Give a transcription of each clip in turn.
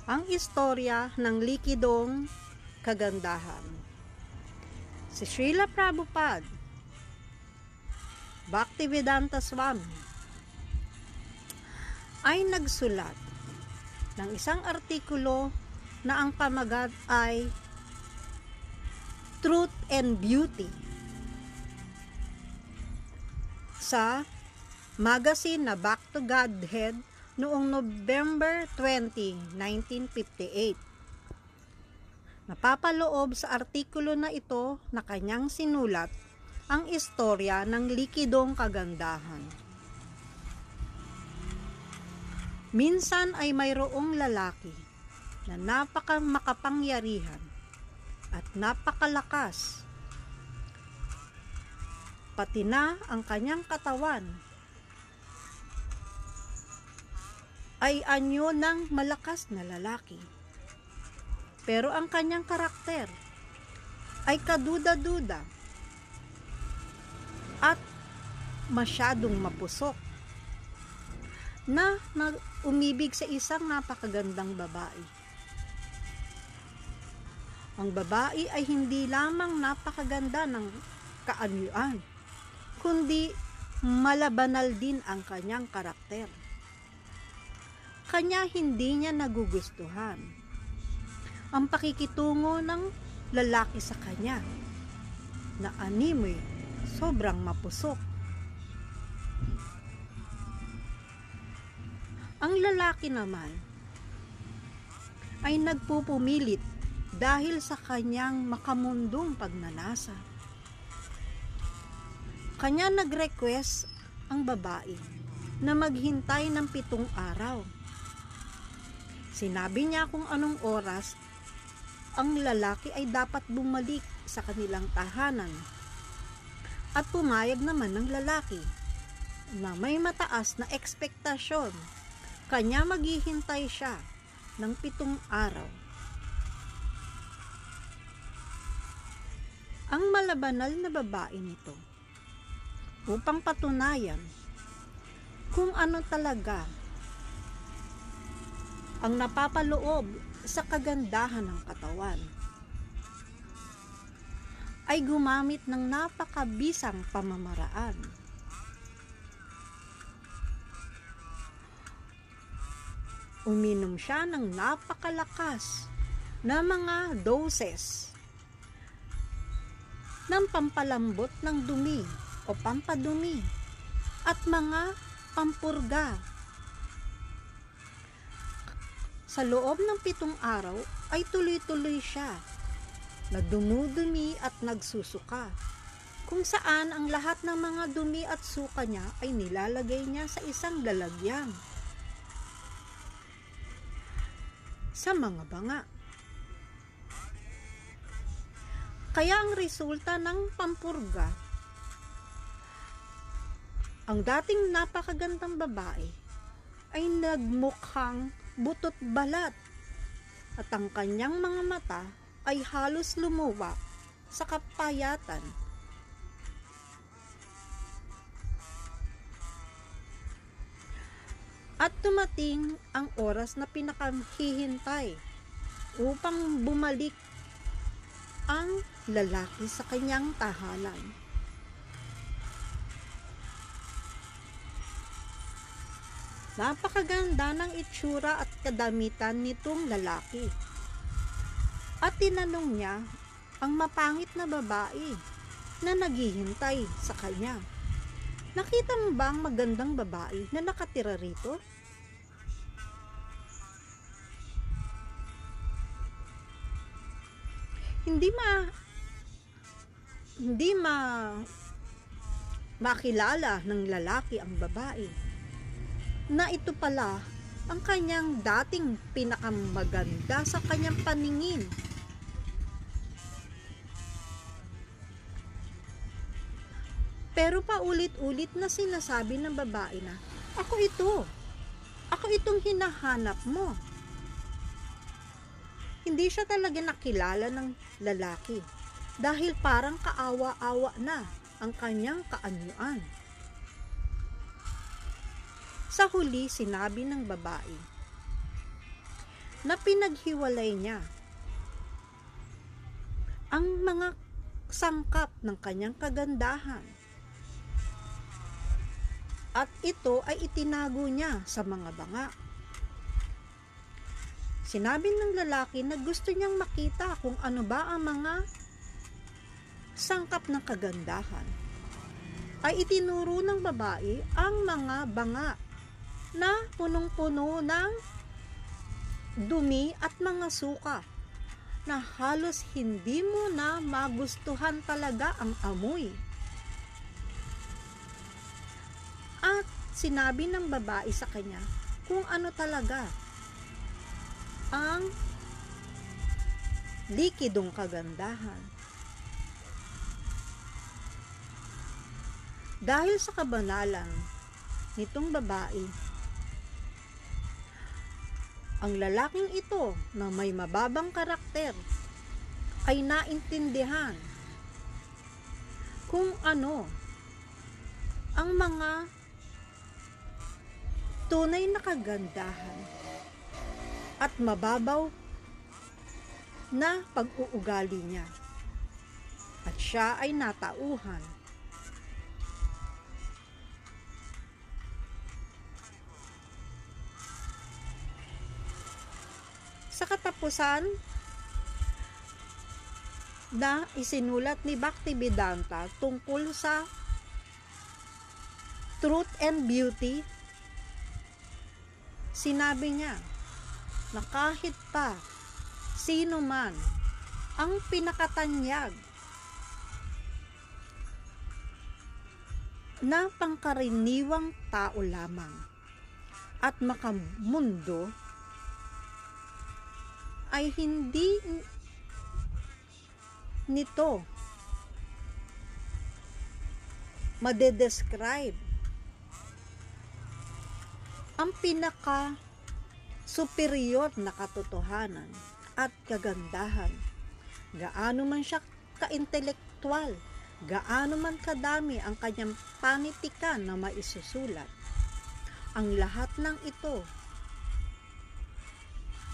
Ang istorya ng likidong kagandahan. Si Srila Prabhupada, Bhaktivedanta Swami, ay nagsulat ng isang artikulo na ang pamagat ay Truth and Beauty sa magazine na Back to Godhead noong November 20, 1958. Napapaloob sa artikulo na ito na kanyang sinulat ang istorya ng likidong kagandahan. Minsan ay mayroong lalaki na makapangyarihan at napakalakas, pati na ang kanyang katawan ay anyo ng malakas na lalaki. Pero ang kanyang karakter ay kaduda-duda at masyadong mapusok na umibig sa isang napakagandang babae. Ang babae ay hindi lamang napakaganda ng kaanyuan, kundi malabanal din ang kanyang karakter. Kanya hindi niya nagugustuhan ang pakikitungo ng lalaki sa kanya na animoy sobrang mapusok. Ang lalaki naman ay nagpupumilit dahil sa kanyang makamundong pagnanasa. Kanya nag-request ang babae na maghintay ng 7 araw. Sinabi niya kung anong oras ang lalaki ay dapat bumalik sa kanilang tahanan. At pumayag naman ng lalaki na may mataas na ekspektasyon. Kanya maghihintay siya ng 7 araw. Ang malabanal na babae nito upang patunayan kung ano talaga ang napapaloob sa kagandahan ng katawan, ay gumamit ng napakabisang pamamaraan. Uminom siya ng napakalakas na mga doses ng pampalambot ng dumi o pampadumi at mga pampurga. Sa loob ng 7 araw ay tuloy-tuloy siya na dumudumi at nagsusuka, kung saan ang lahat ng mga dumi at suka niya ay nilalagay niya sa isang lalagyan sa mga banga. Kaya ang resulta ng pampurga, ang dating napakagandang babae ay nagmukhang butot balat at ang kanyang mga mata ay halos lumuwa sa kapayatan. At dumating ang oras na pinakahihintay upang bumalik ang lalaki sa kanyang tahanan. Napakaganda ng itsura at kadamitan nitong lalaki. At tinanong niya ang mapangit na babae na naghihintay sa kanya, "Nakita mo ba ang magandang babae na nakatira rito?" Hindi makilala ng lalaki ang babae na ito pala ang kanyang dating pinakamaganda sa kanyang paningin. Pero paulit-ulit na sinasabi ng babae na, ako itong hinahanap mo. Hindi siya talaga nakilala ng lalaki dahil parang kaawa-awa na ang kanyang kaanyuan. Sa huli, sinabi ng babae, na pinaghiwalay niya ang mga sangkap ng kanyang kagandahan. At ito ay itinago niya sa mga banga. Sinabi ng lalaki na gusto niyang makita kung ano ba ang mga sangkap ng kagandahan. Ay itinuro ng babae ang mga banga na punong-puno ng dumi at mga suka na halos hindi mo na magustuhan talaga ang amoy. At sinabi ng babae sa kanya kung ano talaga ang likidong kagandahan. Dahil sa kabanalan nitong babae, ang lalaking ito na may mababang karakter ay naintindihan kung ano ang mga tunay na kagandahan at mababaw na pag-uugali niya. At siya ay natauhan. Sa katapusan na isinulat ni Bhaktivedanta tungkol sa Truth and Beauty, sinabi niya na kahit pa sino man ang pinakatanyag na pangkaraniwang tao lamang at makamundo ay hindi nito madedescribe ang pinaka superior na katotohanan at kagandahan. Gaano man siya ka-intelektual, gaano man kadami ang kanyang panitikan na maisusulat, ang lahat ng ito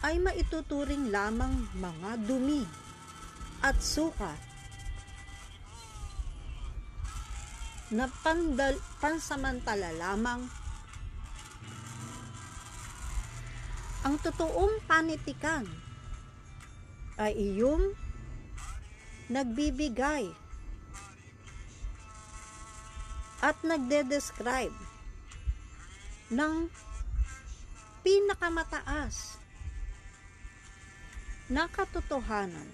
ay maituturing lamang mga dumi at suka na pansamantala lamang. Ang totoong panitikan ay iyong nagbibigay at nagde-describe ng pinakamataas na katotohanan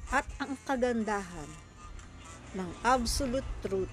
at ang kagandahan ng absolute truth